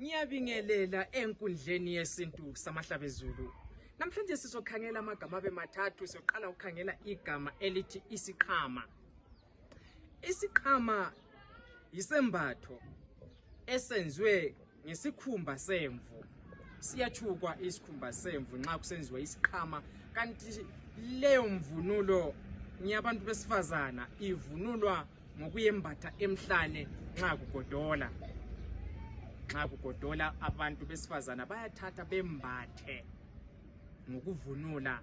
Ngiyabingelela enkundleni yesintu samahlabezulu. Namhlanje sizokhangela amagama abemathathu. Siyoqala ukukhangela igama elithi isiqhama. Isiqhama yisembatho esenziwe ngesikhumba semvu. Siyathukwa isikhumba semvu nxa kusenziwa isiqhama, kanti leyo mvunulo ngiyabantu besifazana ivunulwa ngokuyembatha emhlane nxa kugodola. Nxa kugodola abantu besifazana bayathatha bembathe ngokuvunula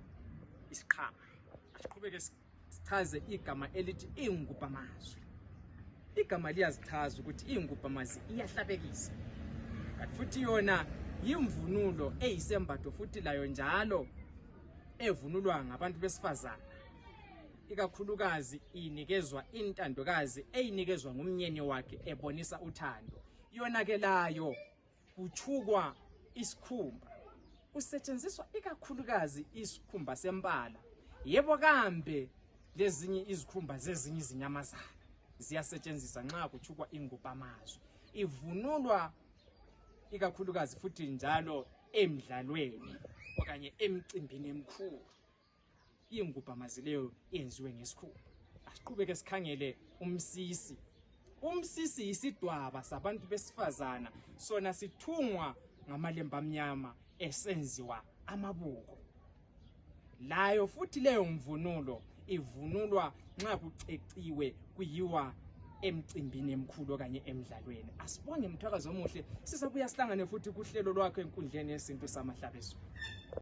isiqhama. Asiqhubeke sichaze igama elithi ingubhamazwi. Igama liyazichaza ukuthi ingubhamazwi iyahlabekisa. Kanti futhi yona yimvunulo eyisembatho futhi layo njalo evunulwa ngabantu besifazana. Ikakhulukazi inikezwa intandokazi eyinikezwa ngumnyeni wakhe ebonisa uthando. Yona ke layo kuthukwa isikhumba. Kusetshenziswa ikakhulukazi isikhumba sempala. Yebo kambe lezinye izikhumba zezinye izinyamazana ziyasetshenziswa nxa kuthukwa ingubhamazwi. Ivunulwa ikakhulukazi futhi njalo emidlalweni okanye emcimbini emikhulu. Ingubhamazwi leyo yenziwe ngesikhumba. Asiqhubeke sikhangele umsisi. Umsisi yisidwaba sabantu besifazana, sona sithungwa ngamalembu amnyama esenziwa amabuko. Layo futhi leyo mvunulo ivunulwa nxa kuceciwe kuyiwa emcimbini emikhulu okanye emidlalweni. Asibonge Mthwakazi omuhle, sizabuya sihlangane futhi kuhlelo lwakho enkundleni yesintu samahlabezulu.